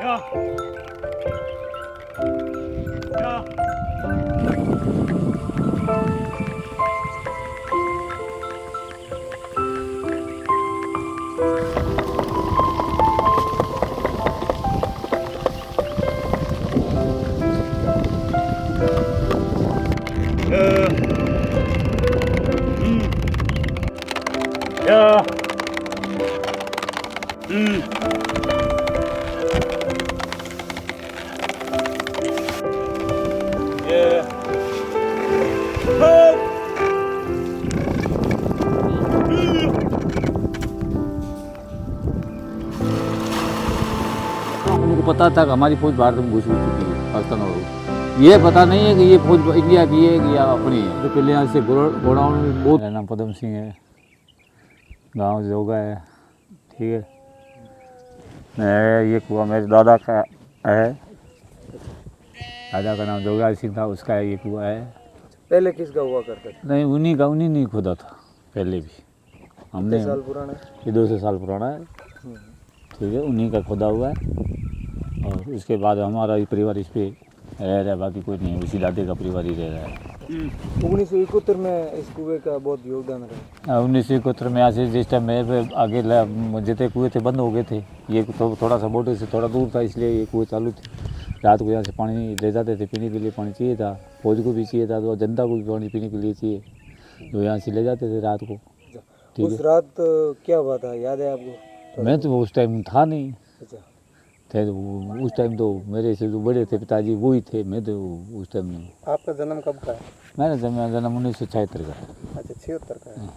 या या या Yeah. Help! उनको पता था कि हमारी फौज भारत में घुस चुकी है, पाकिस्तान और ये पता नहीं है कि ये फौज इंडिया की है कि या अपनी है। तो पहले यहाँ से गोडाउन में बहुत। मेरा नाम पदम सिंह है, गांव जोगा है, ठीक है। मैं ये कुआं मेरे दादा का है, दादा का नाम जोगा सिंह था, उसका ये कुआं है। पहले किसका हुआ करता था? नहीं उन्हीं ने खोदा था पहले भी। हमने कितने साल पुराना है? ये 200 साल पुराना है, ठीक है। उन्हीं का खोदा हुआ है और उसके बाद हमारा ये परिवार इस पे रह रहा है, बाकी कोई नहीं है, उसी दादे का परिवार ही रह रहा है। 1971 में इस कुएं का बहुत योगदान रहा। 1971 में यहाँ से जिस टाइम मैं आगे जितने कुएँ थे बंद हो गए थे, ये तो थोड़ा सा बॉर्डर से थोड़ा दूर था, इसलिए ये कुएँ चालू थे। रात को यहाँ से पानी ले जाते थे, पीने के लिए पानी चाहिए था, फौज को भी चाहिए था, तो जनता को भी पानी पीने के लिए चाहिए, जो यहाँ से ले जाते थे रात को, ठीक उस है। रात क्या हुआ था, याद है आपको? मैं तो उस टाइम था नहीं, अच्छा, थे तो उस टाइम तो मेरे से जो बड़े थे पिताजी वो ही थे, मैं तो उस टाइम नहीं। आपका जन्म कब का है? मेरा जन्म 1976 का। अच्छा, 76 का है।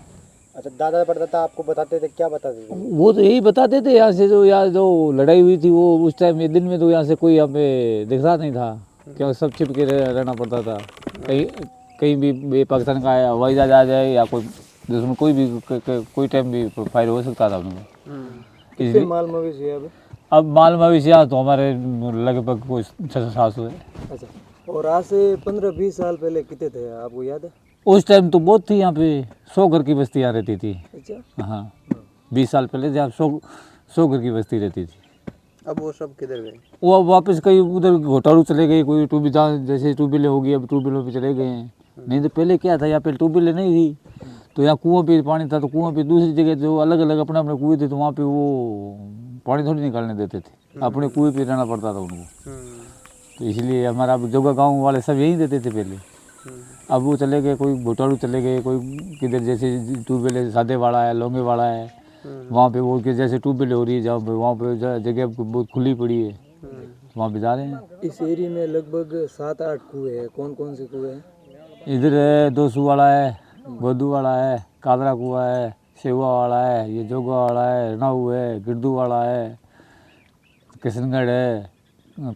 अच्छा, दादा परदादा आपको बताते थे, क्या बताते थे? वो तो यही बताते थे, यहाँ से जो यहाँ जो लड़ाई हुई थी वो उस टाइम ये दिन में तो यहाँ से कोई यहाँ पे दिखता नहीं था, क्यों सब छिप के रहना पड़ता था। कहीं कहीं भी पाकिस्तान का हवाई जहाज आ जाए या कोई दुश्मन कोई भी कोई टाइम भी फायर हो सकता था उनको। कितने माल मवेशी है अब माल मवेशी यहाँ तो हमारे लगभग कोई 600-700 है। अच्छा, और आज से 15-20 साल पहले कितने थे, आपको याद है? उस टाइम तो बहुत थी यहाँ पे, 100 घर की बस्ती यहाँ रहती थी। अच्छा, हाँ 20 साल पहले जहाँ 100 घर की बस्ती रहती थी। अब वो सब किधर गए? वो अब वापस कहीं उधर घोटारू चले गए, कोई जहाँ जैसे ट्यूबवेलें होगी अब ट्यूबवेलों पे चले गए हैं। नहीं तो पहले क्या था, यहाँ पे ट्यूबवेलें नहीं थी, तो यहाँ कुआं पे पानी था, तो कुआं पे दूसरी जगह जो अलग अलग अपने अपने कुएँ थे, तो वहाँ पे वो पानी थोड़ी निकालने देते थे, अपने कुएँ पे रहना पड़ता था उनको। तो इसलिए हमारा अब जोगा गाँव वाले सब यहीं देते थे पहले। अब वो चले गए, कोई घोटारू चले गए, कोई किधर जैसे ट्यूबवेल सादे वाला है, लोंगे वाला है, वहाँ पे वो कि जैसे ट्यूबवेल हो रही है जहाँ पे, वहाँ पे जगह बहुत खुली पड़ी है, वहाँ पे जा रहे हैं। इस एरिया में लगभग 7-8 कुएं हैं। कौन कौन से कुएं हैं? इधर है दोसू वाला है, गोदू वाला है, कादरा कुआ है, सेवा वाला है, ये जोगा वाला है, रनाऊ है, गिरदू वाला है, किशनगढ़ है,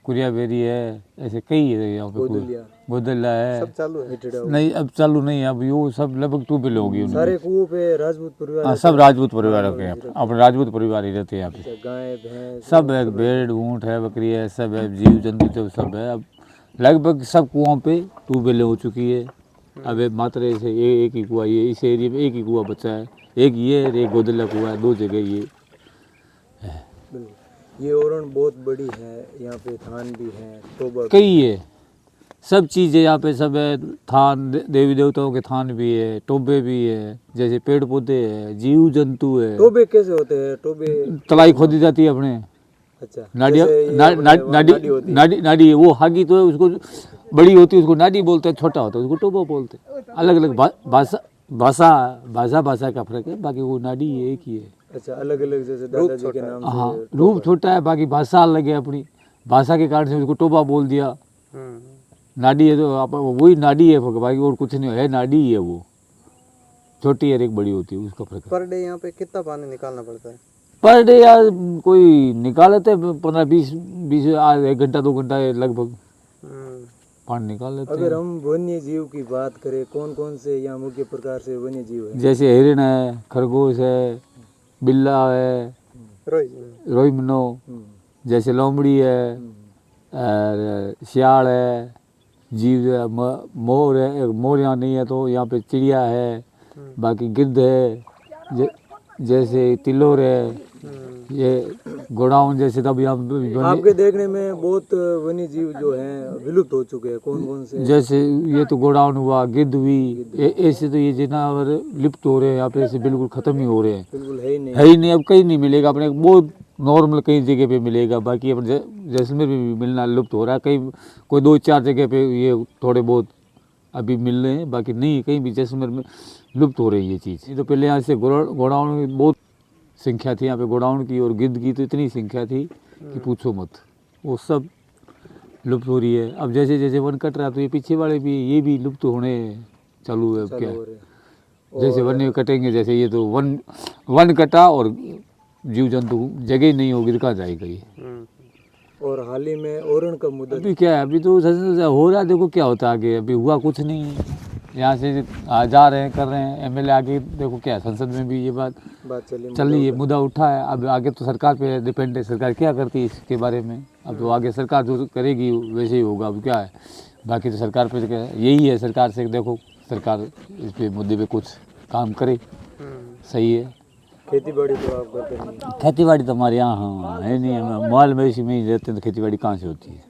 कुरिया बेरी है, ऐसे कई है यहाँ पे कुएं। गोदल्ला है, सब चालू है? नहीं अब चालू नहीं है, अब वो सब लगभग ट्यूबवेल होगी। सारे कुओं पे राजपूत परिवार? हाँ सब राजपूत परिवार के हैं, अपने राजपूत परिवार ही रहते हैं यहाँ पे। गाय भैंस सब है, भेड़ ऊँट है, बकरी है, सब है, जीव जंतु तो सब है। अब लगभग सब कुओं पे ट्यूबवेलें हो चुकी है। अब मात्र ऐसे एक ही कुआ, ये इस एरिया में एक ही कुआ बचा है, एक ये और एक गोदला कुआ है, 2 जगह ये है। ये ओरण बहुत बड़ी है, यहाँ पे थान भी है, तोबा कई है, सब चीज़ें यहाँ पे सब है, थान देवी देवताओं के थान भी है, टोबे भी है, जैसे पेड़ पौधे है, जीव जंतु है। टोबे कैसे होते हैं? टोबे तलाई खोदी जाती है अपने, अच्छा, नाड़ी जैसे नाड़ी होती है। नाड़ी है, वो हागी तो है, उसको बड़ी होती है उसको नाड़ी बोलते हैं, छोटा होता है उसको टोबा बोलते हैं। अलग अलग भाषा का फर्क है, बाकी वो नाड़ी एक ही है। अच्छा, अलग अलग जैसे दादाजी के नाम हाँ से रूप छोटा है, बाकी भाषा अलग है, अपनी भाषा के कारण से उसको टोबा बोल दिया। नाड़ी है तो आप वही नाड़ी है, बाकी और कुछ नहीं है, नाड़ी ही है, वो छोटी है एक बड़ी होती है, उसका फर्क है। पर डे यहाँ पे कितना पानी निकालना पड़ता है? पर डे यार कोई निकाल लेते हैं 15-20 1 घंटा 2 घंटा लगभग पानी निकाल लेते हैं। अगर हम वन्य जीव की बात करें, कौन कौन से यहाँ मुख्य प्रकार से वन्य जीव है? जैसे हिरण है, खरगोश है, बिल्ला है, रोई मनो, जैसे लोमड़ी है, और सियाड़ है, जीव है, मोर है, मोर यहाँ नहीं है तो यहाँ पे चिड़िया है, बाकी गिद्ध है, जैसे तिलोर है, ये गोडाउन जैसे तब यहाँ पे आपके देखने में बहुत वन्य जीव जो हैं विलुप्त हो चुके हैं, कौन कौन से? जैसे ये तो गोडाउन हुआ, गिद्ध हुई, ऐसे तो ये जानवर लिप्त हो रहे हैं यहाँ पे, ऐसे बिल्कुल खत्म ही हो रहे हैं, बिल्कुल है ही नहीं। है ही नहीं। अब कहीं नहीं मिलेगा अपने, बहुत नॉर्मल कई जगह पे मिलेगा, बाकी अपने जैसलमेर में भी मिलना लुप्त हो रहा है, कहीं कोई 2-4 जगह पे ये थोड़े बहुत अभी मिल रहे हैं, बाकी नहीं कहीं भी जैसलमेर में लुप्त हो रही है ये चीज़। ये तो पहले यहाँ से गोडाउन में बहुत संख्या थी यहाँ पे गोडाउन की, और गिद्ध की तो इतनी संख्या थी कि पूछो मत, वो सब लुप्त हो रही है। अब जैसे जैसे वन कट रहा है तो ये पीछे वाले भी ये भी लुप्त होने चालू है। अब क्या हो रहे हैं। जैसे वन कटेंगे, जैसे ये तो वन कटा और जीव जंतु जगह ही नहीं होगी तो कहाँ जाएगा ये। और हाल ही में ओरण का मुद्दा अभी क्या है, अभी तो हो रहा है, देखो क्या होता है आगे, अभी हुआ कुछ नहीं है। यहाँ से जा रहे हैं, कर रहे हैं, एमएलए आगे देखो क्या है, संसद में भी ये बात चल रही है, मुद्दा उठा है। अब आगे तो सरकार पे डिपेंड है, सरकार क्या करती है इसके बारे में। अब तो आगे सरकार जो करेगी वैसे ही होगा, अब क्या है, बाकी तो सरकार पे यही है, सरकार से देखो सरकार इस पे मुद्दे पे कुछ काम करे, सही है। खेती बाड़ी तो आप करते नहीं? खेती बाड़ी तो हमारे यहाँ हाँ है नहीं, हम माल मवेशी में ही रहते हैं, तो खेती बाड़ी कहाँ से होती है।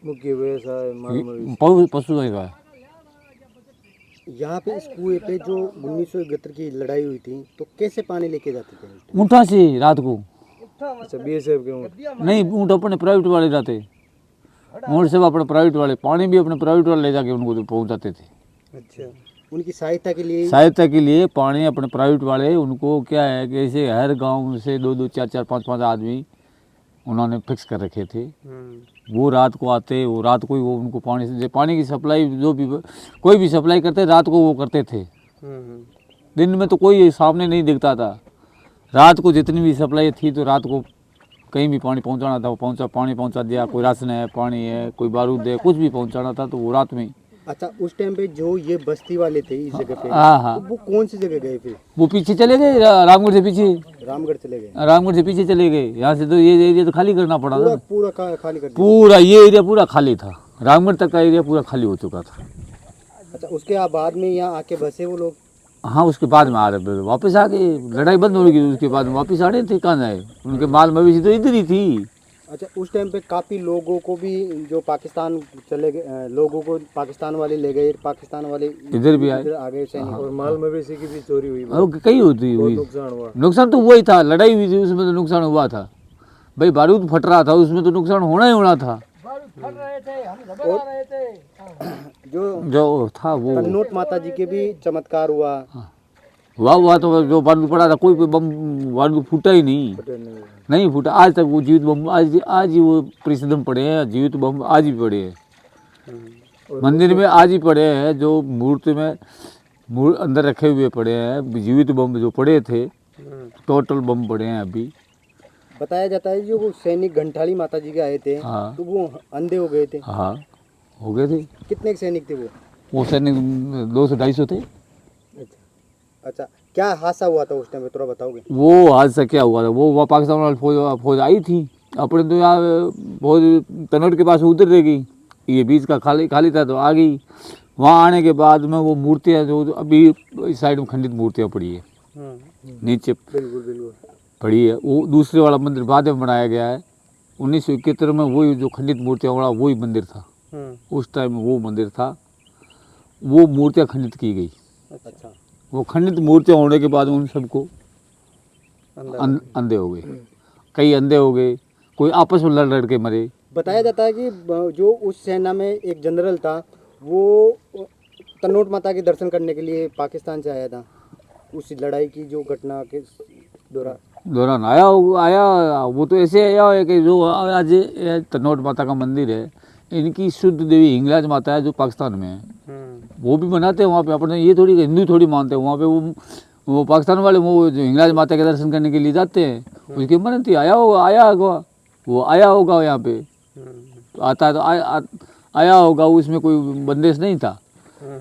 मुख्य व्यवसाय माल मवेशी पशु है का। यहाँ पे इस कुएं पे जो 1971 की लड़ाई हुई थी तो कैसे पानी लेके जाते थे? ऊँटा से रात को। अच्छा, बीएसएफ के ऊँट? नहीं, ऊँट अपने प्राइवेट वाले जाते, ऊँट से अपने प्राइवेट वाले, पानी भी अपने प्राइवेट वाले ले जाके उनको पहुँचाते थे। अच्छा, उनकी सहायता के लिए पानी अपने प्राइवेट वाले, उनको क्या है कि ऐसे हर गांव से 2-2, 4-4, 5-5 आदमी उन्होंने फिक्स कर रखे थे। वो रात को आते, वो रात को ही वो उनको पानी की सप्लाई जो भी कोई भी सप्लाई करते रात को वो करते थे। दिन में तो कोई सामने नहीं दिखता था, रात को जितनी भी सप्लाई थी तो रात को कहीं भी पानी पहुंचाना था वो पानी पहुंचा दिया। कोई राशन है, पानी है, कोई बारूद है, कुछ भी पहुंचाना था तो वो रात में। अच्छा, उस टाइम पे जो ये बस्ती वाले थे इस जगह पे, हाँ, तो वो कौन सी जगह गए फिर? वो पीछे चले गए, रामगढ़ से पीछे। रामगढ़ चले गए? रामगढ़ से पीछे चले गए। यहाँ से तो ये एरिया तो खाली करना पड़ा था, पूरा खाली कर दिया? पूरा ये एरिया पूरा खाली था, रामगढ़ तक का एरिया पूरा खाली हो चुका था। अच्छा, उसके बाद में यहाँ आके बसे वो लोग? हाँ, उसके बाद में आ रहे, वापस आ गए, लड़ाई बंद हो गई, उसके बाद में वापस आ रहे थे। कहाँ जाए, उनके माल मवेशी तो इधर ही थी। अच्छा, उस टाइम पे काफ़ी लोगों को भी जो पाकिस्तान चले गए, लोगों को पाकिस्तान वाले ले गए, पाकिस्तान वाले इधर भी आए, आ गए सैनिक। और माल मवेशी की भी चोरी हुई, कई होती हुई, नुकसान हुआ। नुकसान तो वही था, लड़ाई हुई थी उसमें तो नुकसान हुआ था भाई, बारूद फट रहा था उसमें तो नुकसान होना ही होना था। जो था वो कन्नौट माता जी के भी चमत्कार हुआ। हुआ तो जो बारूद पड़ा था, कोई बम बारूद फूटा ही नहीं फूटा आज तक। वो जीवित बम आज ही वो प्रिसदम पड़े हैं, जीवित बम आज भी पड़े हैं मंदिर में, आज ही पड़े हैं, जो मूर्ति में अंदर रखे हुए पड़े हैं। जीवित बम जो पड़े थे टोटल बम पड़े हैं अभी। बताया जाता है जो वो सैनिक घंटाली माता जी के आए थे, हाँ, तो वो अंधे हो गए थे। हाँ, हो गए थे। कितने सैनिक थे वो? सैनिक 200-250 थे। अच्छा, क्या हादसा हुआ था उस टाइम पे, थोड़ा बताओगे? वो हादसा क्या हुआ था, वो पाकिस्तान वाली फौज आई थी अपने, तो यहाँ फौज कन्नौट के पास उतर रह गई, ये बीच का खाली था तो आ गई। वहाँ आने के बाद में वो मूर्तियाँ जो अभी इस साइड में खंडित मूर्तियाँ पड़ी है, नीचे बिल्कुल पड़ी है, वो दूसरे वाला मंदिर बाद में बनाया गया है। 1971 में वही जो खंडित मूर्तियाँ वाला वही मंदिर था, उस टाइम में वो मंदिर था, वो मूर्तियाँ खंडित की गई। अच्छा, वो खंडित मूर्तियाँ होने के बाद उन सबको अंधे हो गए, कई अंधे हो गए, कोई आपस में लड़ के मरे। बताया जाता है कि जो उस सेना में एक जनरल था वो कन्नौट माता के दर्शन करने के लिए पाकिस्तान से आया था, उस लड़ाई की जो घटना के दौरान आया। वो तो ऐसे आया है कि जो आज कन्नौट माता का मंदिर है, इनकी शुद्ध देवी हिंगलाज माता है जो पाकिस्तान में है, वो भी बनाते हैं वहाँ पे। अपने ये थोड़ी हिंदू थोड़ी मानते हैं, वहाँ पे वो पाकिस्तान वाले वो जो हिंगलाज माता के दर्शन करने के लिए जाते हैं, उसकी मन थी आया होगा वो आया होगा यहाँ पे, तो आता है तो आया होगा, उसमें कोई बंदिश नहीं था,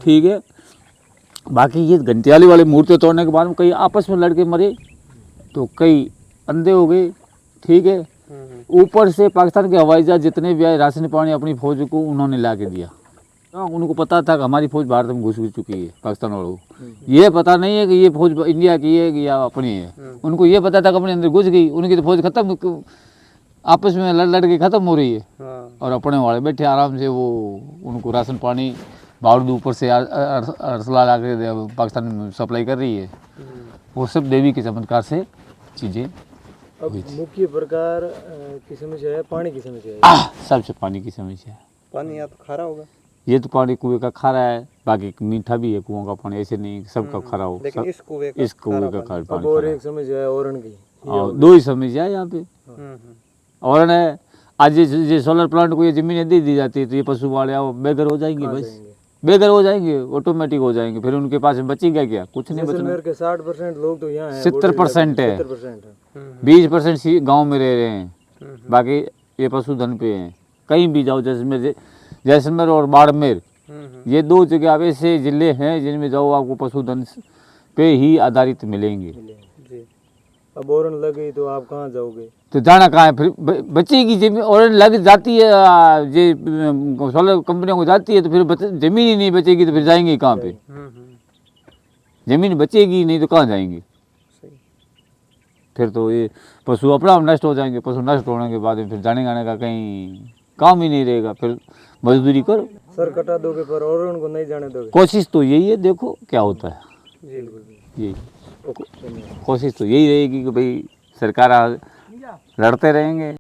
ठीक है। बाकी ये घंटियाली वाले मूर्तियाँ तोड़ने के बाद में कई आपस में लड़के मरे, तो कई अंधे हो गए, ठीक है। ऊपर से पाकिस्तान के हवाई जहाज जितने भी आए, राशन पानी अपनी फौज को उन्होंने ला के दिया। उनको पता था कि हमारी फौज भारत में घुस चुकी है, पाकिस्तान वालों को ये पता नहीं है कि ये फौज इंडिया की है कि या अपनी है। उनको ये पता था कि अपने अंदर घुस गई, उनकी तो फौज खत्म, आपस में लड़ के खत्म हो रही है। और अपने वाले बैठे आराम से, वो उनको राशन पानी बारूद ऊपर से अरसला ला के पाकिस्तान में सप्लाई कर रही है। वो सब देवी के चमत्कार से चीज़ें। अब मुख्य प्रकार की समस्या है पानी की समस्या है। सबसे पानी की समस्या है। पानी यहाँ तो खारा होगा। ये तो पानी कुएं का खारा है, बाकी मीठा भी है कुओं का पानी, ऐसे नहीं सबका खारा हो। लेकिन इस कुएं का खारा अब पानी और खारा एक समस्या है ओरण की। है। दो ही समस्या है यहाँ पे। और है आज ये सोलर प्लांट को ये जमीनें दे दी जाती है तो ये पशु वाले आओ बेघर हो जाएंगे, बस बेघर हो जाएंगे, ऑटोमेटिक हो जाएंगे। फिर उनके पास बचेगा क्या? कुछ नहीं बचना। जैसलमेर के 60% लोग तो यहाँ हैं, 70% है, 70% है। 20% गाँव में रह रहे हैं, बाकी ये पशुधन पे हैं। कहीं भी जाओ, जैसलमेर और बाड़मेर, ये दो जगह अब ऐसे जिले हैं जिनमें जाओ आपको पशुधन पे ही आधारित मिलेंगे। अब ओरण लग गई तो आप कहाँ जाओगे? तो जाना कहाँ है? फिर बचेगी जमीन, और लग जाती है ये सोलर कंपनियों को जाती है तो फिर जमीन ही नहीं बचेगी तो फिर जाएंगे कहाँ पे? जमीन बचेगी नहीं तो कहाँ जाएंगे? फिर तो ये पशु अपना नष्ट हो जाएंगे। पशु नष्ट होने के बाद फिर जाने आने का कहीं काम ही नहीं रहेगा। फिर मजदूरी करो, सर कटा दोगे पर ओरण को नहीं जाने दोगे। कोशिश तो यही है, देखो क्या होता है। यही कोशिश तो यही रहेगी कि भाई सरकार लड़ते रहेंगे।